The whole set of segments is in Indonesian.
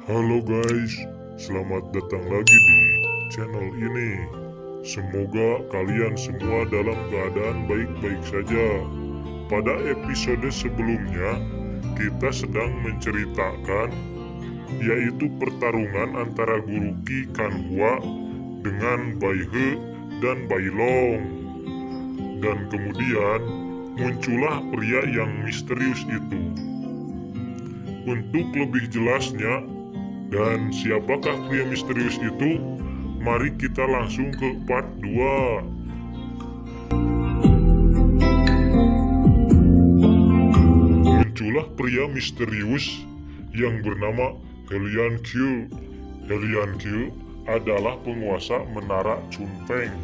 Halo guys, selamat datang lagi di channel ini. Semoga kalian semua dalam keadaan baik-baik saja. Pada episode sebelumnya, kita sedang menceritakan yaitu pertarungan antara Guru Qi Kanhua dengan Bai He dan Bai Long. Dan kemudian muncullah pria yang misterius itu. Untuk lebih jelasnya, dan siapakah pria misterius itu? Mari kita langsung ke part 2. Muncullah pria misterius yang bernama Helian Qiu. Helian Qiu adalah penguasa menara Chunfeng.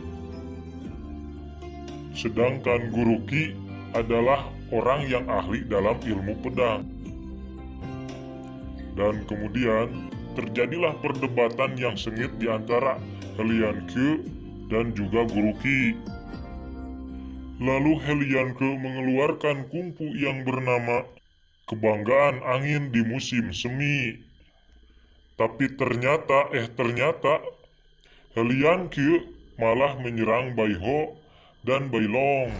Sedangkan Guru Qi adalah orang yang ahli dalam ilmu pedang. Dan kemudian terjadilah perdebatan yang sengit di antara Helian Qiu dan juga Guru Qi. Lalu Helian Qiu mengeluarkan kungfu yang bernama Kebanggaan Angin di Musim Semi. Tapi ternyata Helian Qiu malah menyerang Bai Ho dan Bai Long.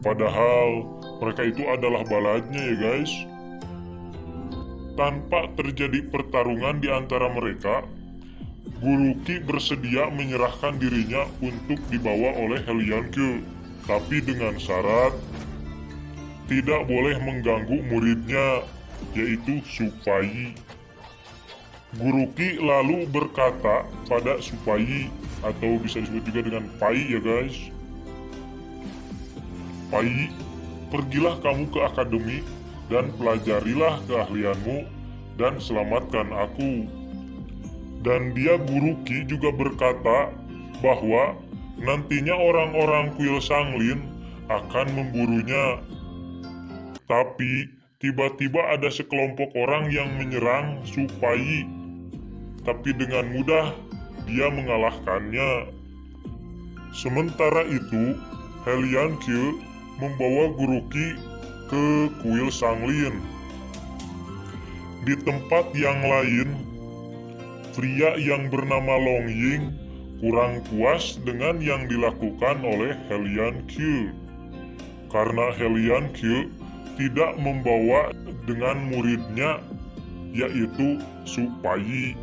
Padahal mereka itu adalah balanya ya guys. Tanpa terjadi pertarungan di antara mereka, Guru Qi bersedia menyerahkan dirinya untuk dibawa oleh Helian Qiu, tapi dengan syarat tidak boleh mengganggu muridnya, yaitu Su Faiyi. Guru Qi lalu berkata pada Su Faiyi, atau bisa disebut juga dengan Pai ya guys. Pai, pergilah kamu ke akademi dan pelajarilah keahlianmu dan selamatkan aku. Dan dia Guru Qi juga berkata bahwa nantinya orang-orang kuil Sanglin akan memburunya. Tapi tiba-tiba ada sekelompok orang yang menyerang Su Faiyi. Tapi dengan mudah dia mengalahkannya. Sementara itu, Helian Qiu membawa Guru Qi ke kuil Sanglin. Di tempat yang lain, pria yang bernama Long Ying kurang puas dengan yang dilakukan oleh Helian Qiu. Karena Helian Qiu tidak membawa dengan muridnya, yaitu Su Faiyi.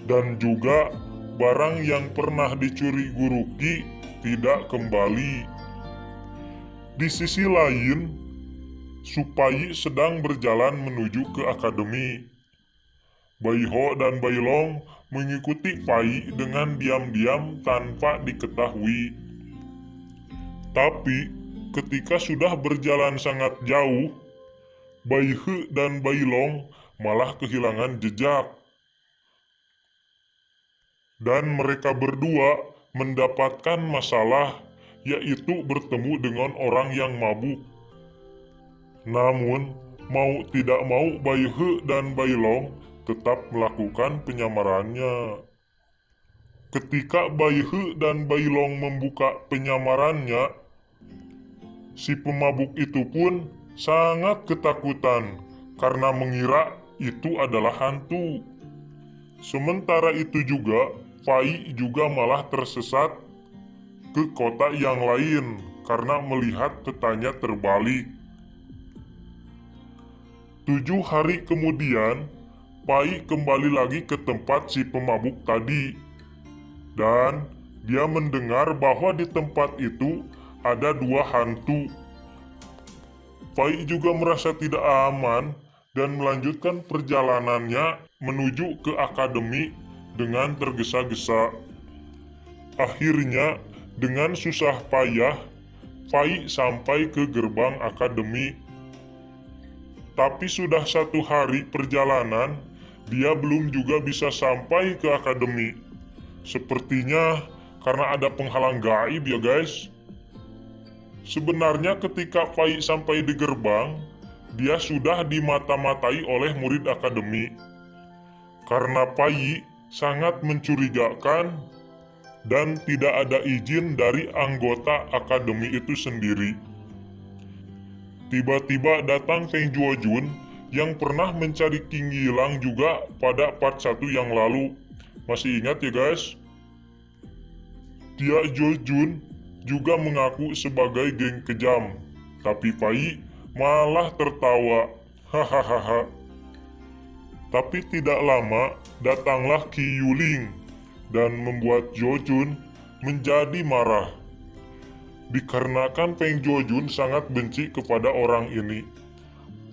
Dan juga barang yang pernah dicuri Guru Qi tidak kembali. Di sisi lain, Su Faiyi sedang berjalan menuju ke akademi. Bai Ho dan Bai Long mengikuti Faiyi dengan diam-diam tanpa diketahui. Tapi ketika sudah berjalan sangat jauh, Bai He dan Bai Long malah kehilangan jejak. Dan mereka berdua mendapatkan masalah, yaitu bertemu dengan orang yang mabuk. Namun, mau tidak mau Bai He dan Bai Long tetap melakukan penyamarannya. Ketika Bai He dan Bai Long membuka penyamarannya, si pemabuk itu pun sangat ketakutan karena mengira itu adalah hantu. Sementara itu juga, Faiyi juga malah tersesat ke kota yang lain karena melihat petanya terbalik. 7 hari kemudian, Pai kembali lagi ke tempat si pemabuk tadi. Dan dia mendengar bahwa di tempat itu ada 2 hantu. Pai juga merasa tidak aman dan melanjutkan perjalanannya menuju ke akademi dengan tergesa-gesa. Akhirnya, dengan susah payah, Pai sampai ke gerbang akademi. Tapi sudah 1 hari perjalanan, dia belum juga bisa sampai ke akademi. Sepertinya karena ada penghalang gaib ya guys. Sebenarnya ketika Pai sampai di gerbang, dia sudah dimata-matai oleh murid akademi. Karena Pai sangat mencurigakan dan tidak ada izin dari anggota akademi itu sendiri. Tiba-tiba datang Feng Juojun yang pernah mencari King Yilang juga pada part 1 yang lalu. Masih ingat ya guys? Tia Juojun juga mengaku sebagai geng kejam, tapi Pai malah tertawa. Hahaha. Tapi tidak lama datanglah Qi Yuling dan membuat Juojun menjadi marah. Dikarenakan Feng Juojun sangat benci kepada orang ini.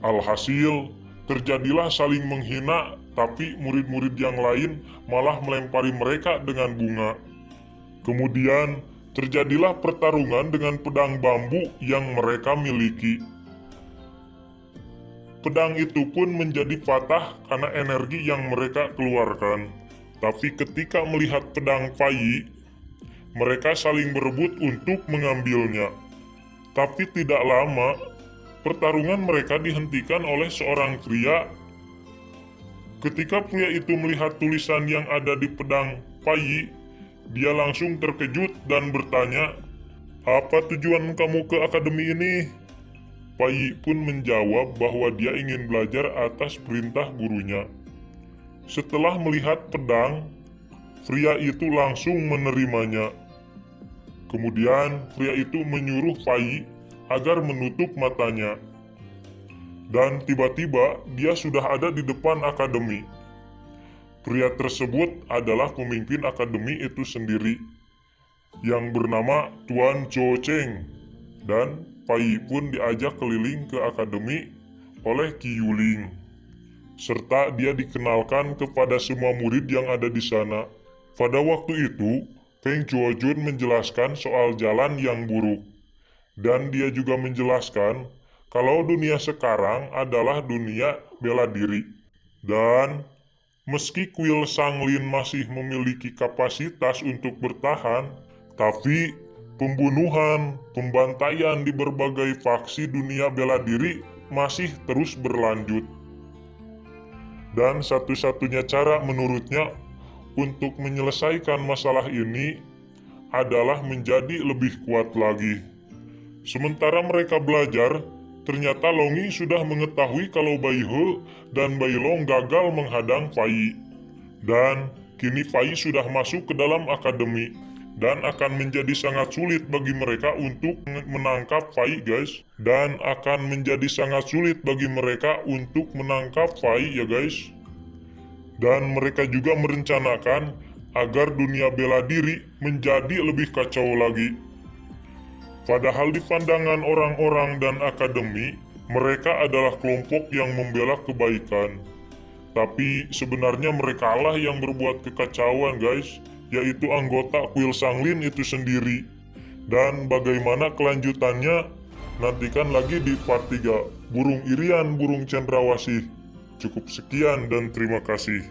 Alhasil, terjadilah saling menghina, tapi murid-murid yang lain malah melempari mereka dengan bunga. Kemudian, terjadilah pertarungan dengan pedang bambu yang mereka miliki. Pedang itu pun menjadi patah karena energi yang mereka keluarkan. Tapi ketika melihat pedang Pai, mereka saling berebut untuk mengambilnya. Tapi tidak lama, pertarungan mereka dihentikan oleh seorang pria. Ketika pria itu melihat tulisan yang ada di pedang Pai, dia langsung terkejut dan bertanya, "Apa tujuan kamu ke akademi ini?" Pai pun menjawab bahwa dia ingin belajar atas perintah gurunya. Setelah melihat pedang, pria itu langsung menerimanya. Kemudian pria itu menyuruh Pai agar menutup matanya. Dan tiba-tiba dia sudah ada di depan akademi. Pria tersebut adalah pemimpin akademi itu sendiri, yang bernama Tuan Zhou Cheng. Dan Pai pun diajak keliling ke akademi oleh Qi Yuling, serta dia dikenalkan kepada semua murid yang ada di sana. Pada waktu itu, Feng Juojun menjelaskan soal jalan yang buruk. Dan dia juga menjelaskan kalau dunia sekarang adalah dunia bela diri. Dan meski kuil Sanglin masih memiliki kapasitas untuk bertahan, tapi pembunuhan, pembantaian di berbagai faksi dunia bela diri masih terus berlanjut. Dan satu-satunya cara menurutnya untuk menyelesaikan masalah ini adalah menjadi lebih kuat lagi. Sementara mereka belajar, ternyata Longi sudah mengetahui kalau Bai He dan Bai Long gagal menghadang Pai. Dan kini Pai sudah masuk ke dalam akademi dan akan menjadi sangat sulit bagi mereka untuk menangkap Pai, guys. Dan akan menjadi sangat sulit bagi mereka untuk menangkap Pai, ya guys. Dan mereka juga merencanakan agar dunia bela diri menjadi lebih kacau lagi. Padahal di pandangan orang-orang dan akademi, mereka adalah kelompok yang membela kebaikan. Tapi sebenarnya merekalah yang berbuat kekacauan, guys, yaitu anggota kuil Sanglin itu sendiri. Dan bagaimana kelanjutannya, nantikan lagi di part 3. Burung Irian, burung cendrawasih. Cukup sekian dan terima kasih.